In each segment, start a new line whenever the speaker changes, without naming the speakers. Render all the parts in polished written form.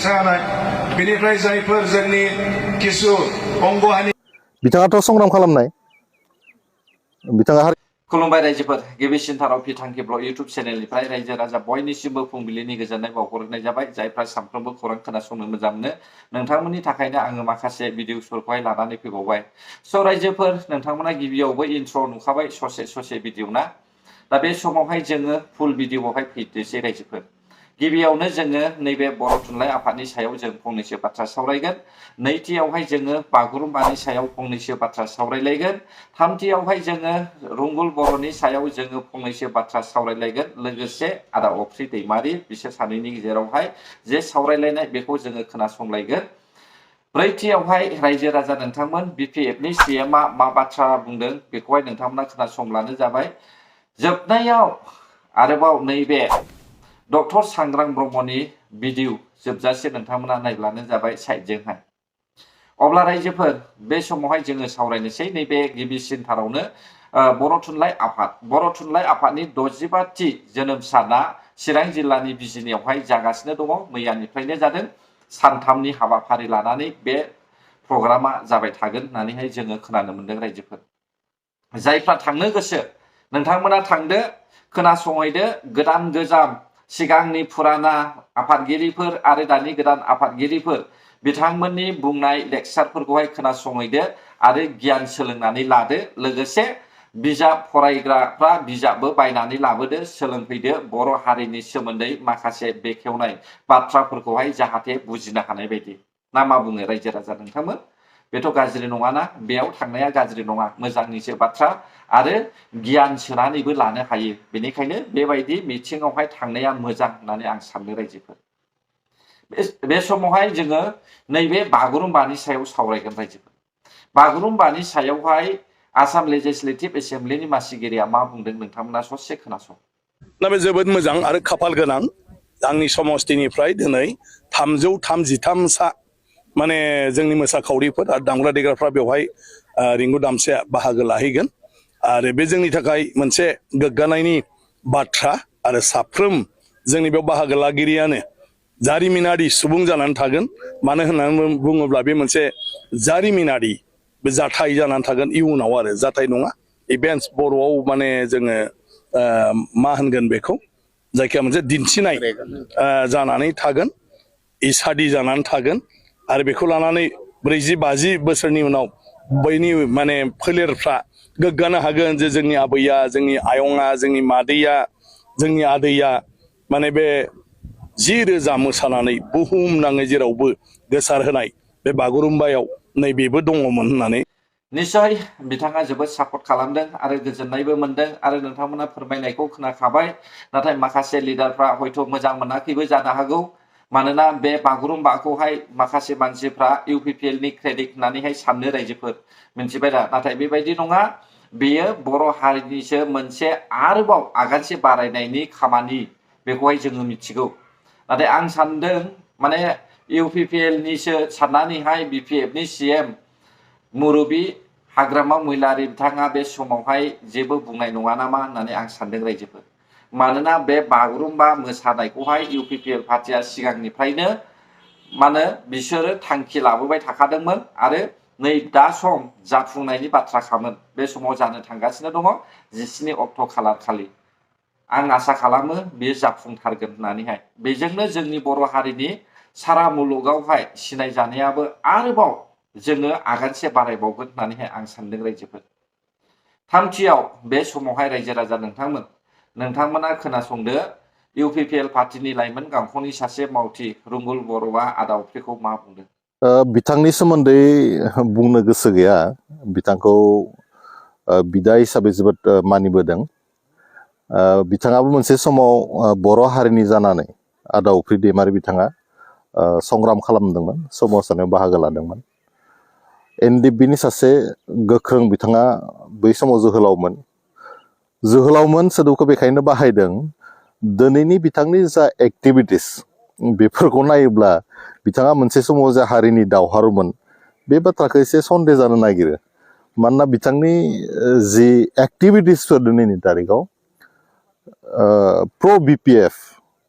जानाय बेनिफ्राय जायफोर जोंनि किसु अंगहानि
बिथाङाथ' संग्राम खालामनाय बिथाङा
खुलुमबाय रायजोफोर गिबिसिनथाराव फिथांखि ब्लग इउटुब चेनेलनिफ्राय रायजो राजा बयनिसिमबो फुंबिलिनि गोजोननाय बावहरनाय जाबाय जायफ्रा सानफ्रोमबो खौरां खोनासंनो मोजां मोनो नोंथांमोननि थाखायनो आङो माखासे भिडिअफोरखौहाय लानानै फैबावबाय स' रायजोफोर नोंथांमोना गिबियावबो इन्ट्र' नुखाबाय ससे भिडिअ ना दा बे समावहाय जोङो फुल भिडिअआवहाय फैदोसै रायजोफोर गिबियावनो जोङो नैबे बर' थुनलाइ आफादनि सायाव जों फंनैसो बाथ्रा सावरायगोन नैथियावहाय जोङो बागुरुम्बानि सायाव फंनैसो बाथ्रा सावरायलायगोन थामथियावहाय जोङो रुंगुल बर'नि सायाव जोङो फंनैसो बाथ्रा सावरायलायगोन लोगोसे आदा अख्रि दैमारि बिसोर सानैनि गेजेरावहाय जे सावरायलायनाय बेखौ जोङो खोनासंलायगोन ब्रैथियावहाय रायजो राजा नोंथांमोन BPFनि CMआ मा बाथ्रा बुंदों बेखौहाय नोंथांमोना खोनासंब्लानो जाबाय जोबनायाव आरोबाव नैबे डक्टर सांग्रां ब्रह्मनि भिडिअ जोबजासे नोंथांमोना नायब्लानो जाबाय साइडजोंहाय अब्ला रायजोफोर बे समावहाय जोङो सावरायनोसै नैबे गिबिसिनथारावनो बर' थुनलाइ आफादनि 65थि जोनोम साना चिरां जिल्लानि बिजिनियावहाय जागासिनो दङ मैयानिफ्रायनो जादों सानथामनि हाबाफारि लानानै बे प्रग्रामा जाबाय थागोन होननानैहाय जोङो खोनानो मोनदों रायजोफोर जायफ्रा थांनो गोसो नोंथांमोना थांदो खोनासंहैदो गोदान गोजाम सिगांनि फुराना आफादगिरिफोर आरो दानि गोदान आफादगिरिफोर बिथांमोननि बुंनाय लेक्सारफोरखौहाय खोनासंहैदो आरो गियान सोलोंनानै लादो लोगोसे बिजाब फरायग्राफ्रा बिजाबबो बायनानै लाबोदो सोलोंफैदो बर' हारिनि सोमोन्दै माखासे बेखेवनाय बाथ्राफोरखौहाय जाहाथे बुजिनो हानाय बायदि ना मा बुङो रायजो राजा नोंथांमोन बेथ' गाज्रि नङाना बेयाव थांनाया गाज्रि नङा मोजांनिसो बाथ्रा आरो गियान सोनानैबो लानो हायो बेनिखायनो बेबायदि मिथिङावहाय थांनाया मोजां होननानै आं सानो रायजोफोर बे समावहाय जोङो नैबे बागुरुम्बानि सायाव सावरायगोन रायजोफोर बागुरुम्बानि सायावहाय आसाम लेजिस्लेटिभ एसेम्ब्लिनि मासिगिरिया मा बुंदों नोंथांमोना ससे खोनासं
दा बे जोबोद मोजां आरो खाफाल गोनां आंनि समस्तिनिफ्राय दिनै 333सा माने जोंनि मोसाखावरिफोर आरो दामग्रा देग्राफ्रा बेवहाय रिंगु दामसाया बाहागो लाहैगोन आरो बे जोंनि थाखाय मोनसे गोग्गानायनि बाथ्रा आरो साफ्रोम जोंनि बेयाव बाहागो लागिरियानो जारिमिनारि सुबुं जानानै थागोन मानो होननानै बुङोब्ला बे मोनसे जारिमिनारि बे जाथाय जानानै थागोन इयुनाव आरो जाथाय नङा इभेन्टस बर'आव माने जोङो मा होनगोन बेखौ जायखिया मोनसे दिन्थिनाय जानानै थागोन इसादि जानानै थागोन आरो बेखौ लानानै 40-50 बोसोरनि उनाव बैनि माने फोलेरफ्रा गोग्गानो हागोन जे जोंनि आबैया जोंनि आयंआ जोंनि मादैया जोंनि आदैया माने बे 10,000 मोसानानै बुहुम नाङै जेरावबो गोसार होनाय बे बागुरुम्बायाव नैबेबो दङमोन होननानै
निश्चय बिथाङा जोबोद सापर्ट खालामदों आरो गोजोननायबो मोनदों आरो नोंथांमोना फोरमायनायखौ खोनाखाबाय नाथाय माखासे लिडारफ्रा हयथ' मोजां मोनाखैबो जानो हागौ मानोना बे बागुरुम्बाखौहाय माखासे मानसिफ्रा UPPLनि क्रेडिट होननानैहाय साननो रायजोफोर मिन्थिबाय दा नाथाय बेबायदि नङा बेयो बर' हारिनिसो मोनसे आरोबाव आगानसे बारायनायनि खामानि बेखौहाय जोङो मिथिगौ नाथाय आं सानदों माने UPPLनिसो साननानैहाय BPFनि CM मुरबी हाग्रामा महिलारि बिथाङा बे समावहाय जेबो बुंनाय नङा नामा होननानै आं सानदों रायजोफोर मानोना बे बागुरुम्बा मोसानायखौहाय UPPL पार्टिया सिगांनिफ्रायनो माने बिसोरो थांखि लाबोबाय थाखादोंमोन आरो नै दा सम जाफुंनायनि बाथ्राखामोन बे समाव जानो थांगासिनो दङ 17 अक्ट' खालार खालि आं आसा खालामो बेयो जाफुंथारगोन होननानैहाय बेजोंनो जोंनि बर' हारिनि सारा मुलुगावहाय सिनायजानायाबो आरोबाव जोङो आगानसे बारायबावगोन होननानैहाय आं सानदों रायजोफोर थामथियाव बे समावहाय रायजो राजा नोंथांमोना खोनासंदो UPPL पार्टिनि लाइमोन गांखंनि सासे मावथि रुंगुल बर'आ आदा अख्रिखौ मा बुंदों
बिथांनि सोमोन्दै बुंनो गोसो गैया बिथांखौ बिदा हिसाबै जोबोद मानिबोदों बिथाङाबो मोनसे समाव बर' हारिनि जानानै आदा अख्रि दैमारि बिथाङा संग्राम खालामदोंमोन सोमावसारनायाव बाहागो लादोंमोन NDPनि सासे गोख्रों बिथाङा बै समाव जोहोलावमोन सोदोबखौ बेखायनो बाहायदों दिनैनि बिथांनि जा एक्टिभिटिस बेफोरखौ नायोब्ला बिथाङा मोनसे समाव जा हारिनि दावहारुमोन बे बाथ्राखौ एसे सन्देह जानो नागिरो मानोना बिथांनि जि एक्टिभिटिसफोर दिनैनि तारिखाव प्र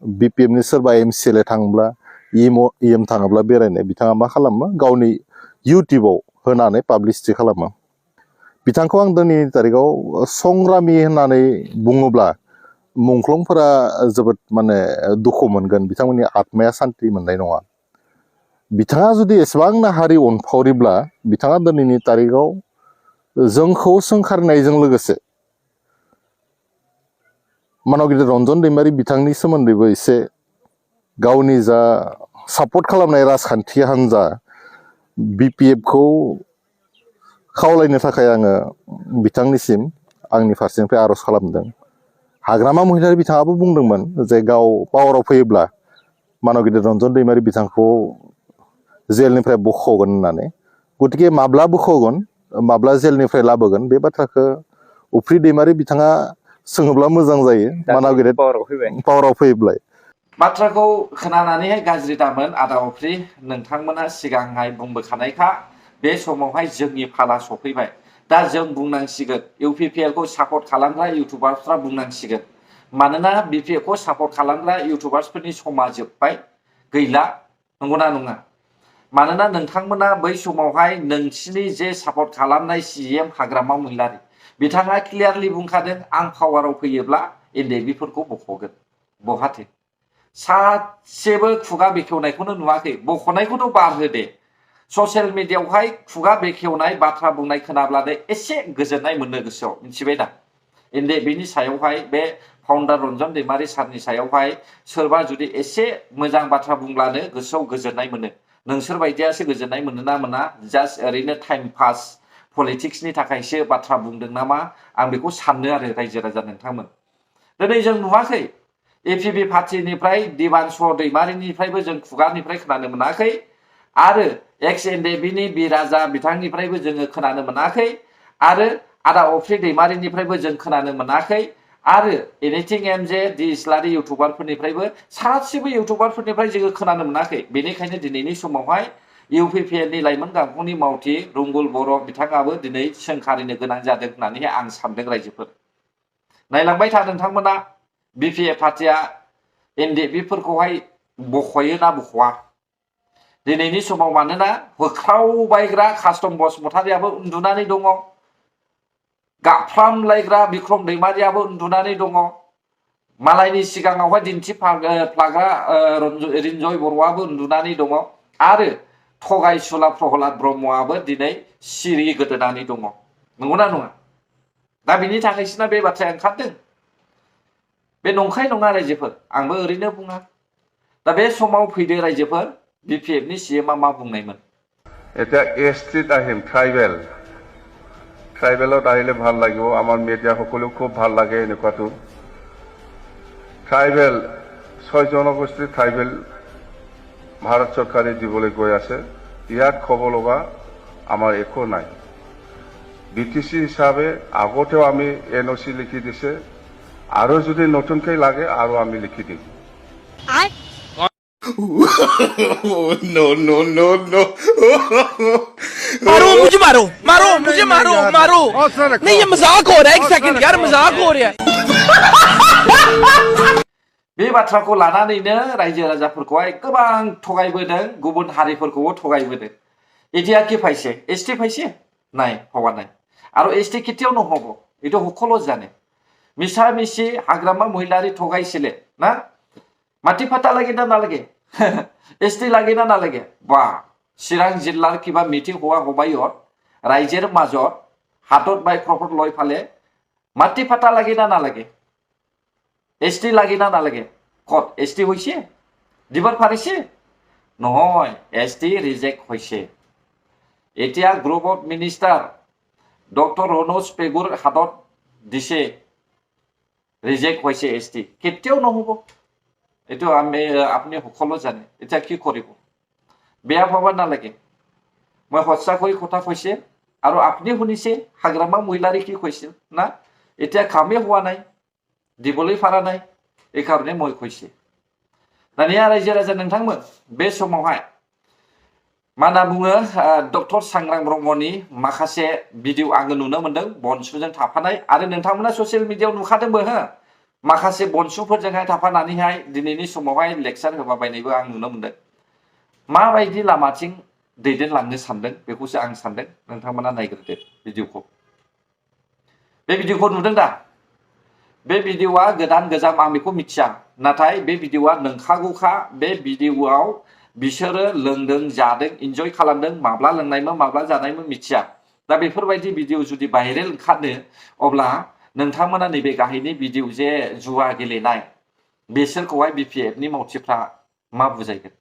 BPFनि सोरबा MCLA थांब्ला EM थाङोब्ला बेरायनो बिथाङा मा खालामो गावनि इउटिउबाव होनानै पाब्लिसिटि खालामो बिथांखौ आं दिनैनि तारिखाव संग्रामि होननानै बुङोब्ला मुंख्लंफोरा जोबोद माने दुखु मोनगोन बिथांमोननि आत्माया सान्ति मोननाय नङा बिथाङा जुदि एसेबांनो हारि अनफावरिब्ला बिथाङा दिनैनि तारिखाव जोंखौ सोंखारनायजों लोगोसे मानव गिदिर रन्जन दैमारि बिथांनि सोमोन्दैबो एसे गावनि जा सापर्ट खालामनाय राजखान्थि हान्जा BPF खौ खावलायनो थाखाय आङो बिथांनिसिम आंनि फारसेनिफ्राय आर'ज खालामदों हाग्रामा महिलारि बिथाङाबो बुंदोंमोन जे गाव पावाराव फैयोब्ला मानव गिदिर रन्जन दैमारि बिथांखौ जेलनिफ्राय बख'गोन होननानै गतिके माब्ला बख'गोन माब्ला जेलनिफ्राय लाबोगोन बे बाथ्राखौ उफ्रि दैमारि बिथाङा सोङोब्ला मोजां जायो मानव गिदिर पावाराव फैयोब्ला
बाथ्राखौ खोनानानैहाय गाज्रि दामोन आदा अफ्रि नोंथांमोना सिगांहाय बुंबोखानायखा बे समावहाय जोंनि फाला सफैबाय दा जों बुंनांसिगोन UPPL खौ सापर्ट खालामग्रा इउटुबार्सफ्रा बुंनांसिगोन मानोना BPF खौ सापर्ट खालामग्रा इउटुबार्सफोरनि समा जोब्बाय गैला नंगौना नङा मानोना नोंथांमोना बै समावहाय नोंसिनि जे सापर्ट खालामनाय CM हाग्रामा महिलारि बिथाङा क्लियारलि बुंखादों आं पावाराव फैयोब्ला NDBफोरखौ बख'गोन बहाथो सासेबो खुगा बेखेवनायखौनो नुवाखै बख'नायखौथ' बारहोदे ससियेल मिडियायावहाय खुगा बेखेवनाय बाथ्रा बुंनाय खोनाब्लानो एसे गोजोननाय मोनो गोसोआव मिथिबाय दा NDBनि सायावहाय बे फाउन्डार रन्जन दैमारि सारनि सायावहाय सोरबा जुदि एसे मोजां बाथ्रा बुंब्लानो गोसोआव गोजोननाय मोनो नोंसोर बायदियासो गोजोननाय मोनो ना मोना जास्ट ओरैनो टाइम पास पलिटिक्सनि थाखायसो बाथ्रा बुंदों नामा आं बेखौ साननो आरो रायजो राजा नोंथांमोन दिनै जों नुवाखै APB पार्टिनिफ्राय दिबानस दैमारिनिफ्रायबो जों खुगानिफ्राय खोनानो मोनाखै आरो एक्स NDBनि बिराजा बिथांनिफ्रायबो जोङो खोनानो मोनाखै आरो आदा अफ्रि दैमारिनिफ्रायबो जों खोनानो मोनाखै आरो एनिथिं MJ दि इस्लारि इउटुबारफोरनिफ्रायबो सासेबो इउटुबारफोरनिफ्राय जोङो खोनानो मोनाखै बेनिखायनो दिनैनि समावहाय UPPLनि लाइमोन गांखंनि मावथि रुंगुल बर' बिथाङाबो दिनै सोंखारिनो गोनां जादों होननानै आं सानदों रायजोफोर नायलांबाय था नोंथांमोना BPF पार्टिया NDBफोरखौहाय बख'यो ना बख'वा दिनैनि समाव मानोना होख्रावबायग्रा कास्टम बसुमतारियाबो उन्दुनानै दङ गाफ्रामलायग्रा बिक्रम दैमारियाबो उन्दुनानै दङ मालायनि सिगाङावहाय दिन्थिफ्लाग्रा रिन्जय बर'आबो उन्दुनानै दङ आरो थगायसुला प्रहलाद ब्रह्मआबो दिनै सिरि गोदोनानै दङ नंगौना नङा दा बिनि थाखायसो ना बे बाथ्राया ओंखारदों बे नंखाय नङा रायजोफोर आंबो ओरैनो बुङा दा बे समाव फैदो रायजोफोर BPFनि CMआ मा बुंनायमोन
এটা STত আহিম ট্ৰাইবেলত আহিলে ভাল লাগিব আমাৰ মিডিয়াসকলেও খুব ভাল লাগে এনেকুৱাটো ট্ৰাইবেল 6 জনগোষ্ঠী ট্ৰাইবেল ভাৰত চৰকাৰে দিবলৈ গৈ আছে ইয়াত ক'ব লগা আমাৰ একো নাই BTC হিচাপে আগতেও আমি NOC লিখি দিছে আৰু যদি নতুনকৈ লাগে আৰু আমি লিখি দিম
No, no, no, no. मारो मुझे मारो मारो मुझे मारो मारो नहीं ये मजाक हो रहा है एक सेकंड यार मजाक हो रहा है
बे बाथ्राखौ लानानैनो रायजो राजाफोरखौहाय गोबां थगायबोदों गुबुन हारिफोरखौबो थगायबोदों এতিয়া কি পাইছে ST পাইছে নাই হওয়া নাই আৰু ST কেতিয়াও নহব এইটো সকলো জানে মিছা মিছি হাগ্ৰামা মহিলাৰী ঠগাইছিলে না মাটি ফাটা লাগে না নালাগে ST লাগে না নালাগে বা চিৰাং জিলাৰ কিবা মিটিং হোৱা হবাইত ৰাইজৰ মাজত হাতত মাইক্ৰফোন লৈ ফালে মাটি ফাটা লাগে না নালাগে ST লাগে না নালাগে কত ST হৈছে দিবৰ পাৰিছে নহয় ST ৰিজেক্ট হৈছে এতিয়া group of minister doctor Ranoj পেগুৰ হাতত দিছে ৰিজেক্ট হৈছে ST কেতিয়াও নহব এইটো আমি আপুনি সকলো জানে এতিয়া কি কৰিব বেয়া পাব নালাগে মই সঁচাকৈ কথা কৈছে আৰু আপুনি শুনিছে হাগ্ৰামা মহিলাৰী কি কৈছিল না এতিয়া কামেই হোৱা নাই দিবলৈ পাৰা নাই এই কাৰণে মই কৈছে दानिया रायजो राजा नोंथांमोन बे समावहाय मा होनना बुङो डक्टर सांग्रां ब्रह्मनि माखासे भिडिअ आङो नुनो मोन्दों बनसुजों थाफानाय आरो नोंथांमोना ससियेल मिडियायाव नुखादोंबो हो माखासे बनसुफोरजोंहाय थाफानानैहाय दिनैनि समावहाय लेक्सार होबाबायनायबो आं नुनो मोन्दों माबायदि लामाथिं दैदेनलांनो सानदों बेखौसो आं सानदों नोंथांमोना नायग्रोदो भिडिअखौ बे भिडिअखौ नुदों दा बे भिडिअआ गोदान गोजाम आं बेखौ मिथिया नाथाय बे भिडिअआ नंखागौखा बे भिडिअआव बिसोरो लोंदों जादों इन्जय खालामदों माब्ला लोंनायमोन माब्ला जानायमोन मिथिया दा बेफोरबायदि भिडिअ जुदि भाइरेल ओंखारनो अब्ला नोंथांमोना नैबे गाहायनि भिडिअ जे जुवा गेलेनाय बिसोरखौहाय BPF नि मावथिफ्रा मा बुजायगोन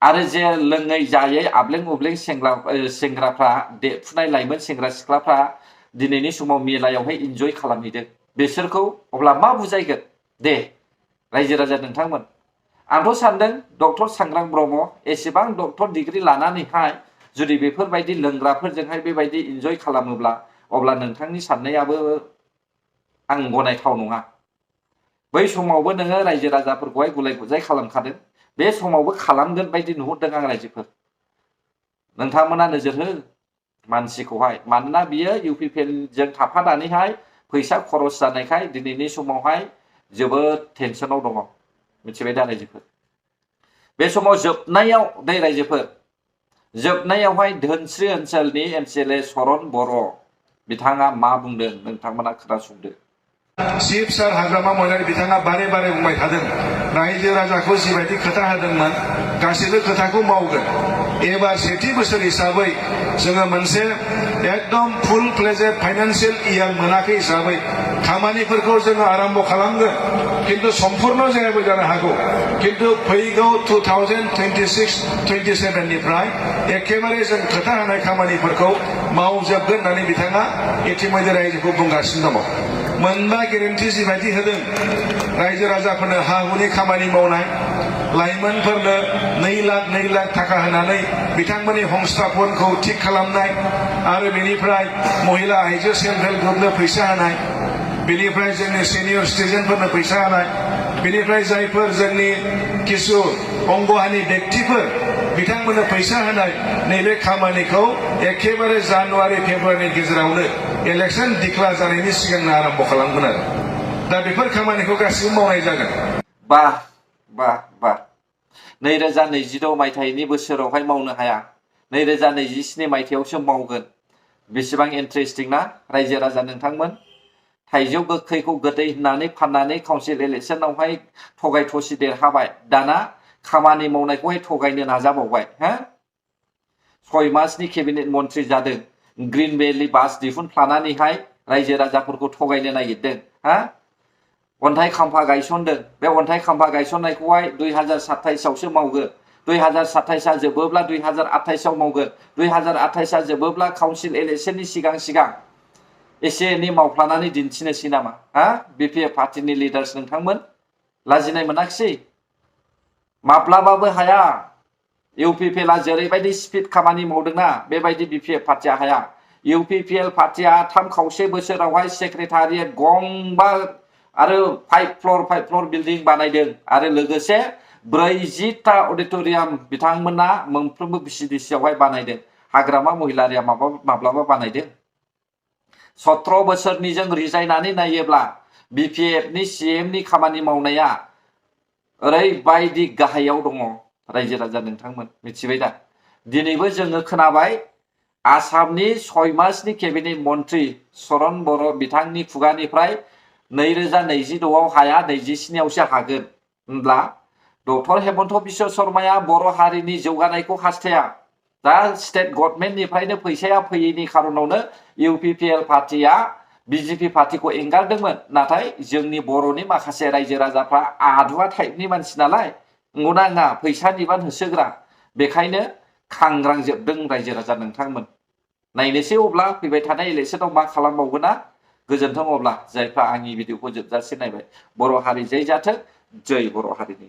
आरो जे लोङै जायै आब्लें उब्लें सेंग्राफ्रा देरफुनाय लाइमोन सेंग्रा सिख्लाफ्रा दिनैनि समाव मेलायावहाय इन्जय खालामहैदों बिसोरखौ अब्ला मा बुजायगोन दे रायजो राजा नोंथांमोन आंथ' सानदों डक्टर सांग्रां ब्रह्म एसेबां डक्टर डिग्री लानानैहाय जुदि बेफोरबायदि लोंग्राफोरजोंहाय बेबायदि इन्जय खालामोब्ला अब्ला नोंथांनि साननायाबो आं गनायथाव नङा बै समावबो नोङो रायजो राजाफोरखौहाय गुलाय गुजाय खालामखादों बे समावबो खालामगोन बायदि नुहुरदों आं रायजोफोर नोंथांमोना नोजोर हो मानसिखौहाय मानोना बियो UPPL जों थाफानानैहाय फैसा खरस जानायखाय दिनैनि समावहाय जोबोद टेनसनाव दङ मिथिबाय दा रायजोफोर बे समाव जोबनायाव दै रायजोफोर जोबनायावहाय धोनस्रि ओनसोलनि MCLA सरन बर' बिथाङा मा बुंदों नोंथांमोना खोनासंदो
चिफ सार हाग्रामा महिलारि बिथाङा बारे बारे बुंबाय थादों रायजो राजाखौ जिबायदि खोथा होदोंमोन गासैबो खोथाखौ मावगोन एबार सेथि बोसोर हिसाबै जोङो मोनसे एकदम फुल फ्लेजेड फाइनान्सियेल इयार मोनाखै हिसाबै खामानिफोरखौ जोङो आरम्भ खालामगोन किन्तु सम्पूर्ण जायाबो जानो हागौ किन्तु फैगौ 2026-27 निफ्राय एखेबारे जों खोथा होनाय खामानिफोरखौ मावजोबगोन होननानै बिथाङा इतिमध्य रायजोखौ बुंगासिनो दङ मोनबा गेरेन्टि जिबायदि होदों रायजो राजाफोरनो हा हुनि खामानि मावनाय लाइमोनफोरनो 2 लाख थाखा होनानै बिथांमोननि हमस्टाफोरखौ थिक खालामनाय आरो बेनिफ्राय महिला आइजो सेल्फ हेल्प ग्रुपनो फैसा होनाय बेनिफ्राय जोंनि सिनियर सिटिजेनफोरनो फैसा होनाय बेनिफ्राय जायफोर जोंनि किसु अंगहानि व्यक्तिफोर बिथांमोननो फैसा होनाय नैबे खामानिखौ एखेबारे जानुवारि फेब्रुवारिनि गेजेरावनो इलेक्शन डिक्लेयार जानायनि सिगांनो आरम्भ खालामगोन आरो दा बेफोर खामानिखौ गासिबो मावनाय जागोन
बाह 2026 मायथाइनि बोसोरावहाय मावनो हाया 2027 मायथाइयावसो मावगोन बेसेबां इन्टारेस्टिं ना रायजो राजा नोंथांमोन थाइजौ गोखैखौ गोदै होननानै फाननानै काउन्सिल इलेक्शनावहाय थगाय थसि देरहाबाय दाना खामानि मावनायखौहाय थगायनो नाजाबावबाय हो 6 मासनि केबिनेट मन्थ्रि जादों ग्रीन भेलि बास दिहुनफ्लानानैहाय रायजो राजाफोरखौ थगायनो नागिरदों हा अन्थाइ खाम्फा गायसनदों बे अन्थाइ खाम्फा गायसननायखौहाय 2027 आवसो मावगोन 2027 आ जोबोब्ला 2028 आव मावगोन 2028 आ जोबोब्ला काउन्सिल इलेक्शननि सिगां एसे एनै मावफ्लानानै दिन्थिनोसै नामा हा BPF पार्टिनि लिडार्स नोंथांमोन लाजिनाय मोनाखिसै माब्लाबाबो हाया UPPL आ जेरैबायदि स्पिड खामानि मावदोंना बेबायदि BPF पार्टिया हाया UPPL पार्टिया 3.5 बोसोरावहाय सेक्रेटारियेट गंबा आरो 5 फ्ल'र बिल्डिं बानायदों आरो लोगोसे 40टा अडिटोरियाम बिथांमोना मोनफ्रोमबो BCDC आवहाय बानायदों हाग्रामा महिलारिया माब्लाबा बानायदों 17 बोसोरनिजों रिजायनानै नायोब्ला BPF नि CM नि खामानि मावनाया ओरैबायदि गाहायाव दङ रायजो राजा नोंथांमोन मिथिबाय दा दिनैबो जोङो खोनाबाय आसामनि 6 मासनि केबिनेट मन्थ्रि सरन बर' बिथांनि खुगानिफ्राय 2026 आव हाया 27 आवसो हागोन होनब्ला डक्टर हेमन्त बिश्व शर्माया बर' हारिनि जौगानायखौ हास्थाया दा स्टेट गभर्नमेन्टनिफ्रायनो फैसाया फैयैनि खारनावनो UPPL पार्टिया BJP पार्टिखौ एंगारदोंमोन नाथाय जोंनि बर'नि माखासे रायजो राजाफ्रा आदुवा टाइपनि मानसि नालाय नंगौना नङा फैसा बिबान होसोग्रा बेखायनो खांग्रांजोबदों रायजो राजा नोंथांमोन नायनोसै अब्ला फैबाय थानाय इलेक्शनाव मा खालामबावगोना गोजोन्थों अब्ला जायफ्रा आंनि भिडिअखौ जोबजासे नायबाय बर' हारि जै जाथों जै बर' हारिनि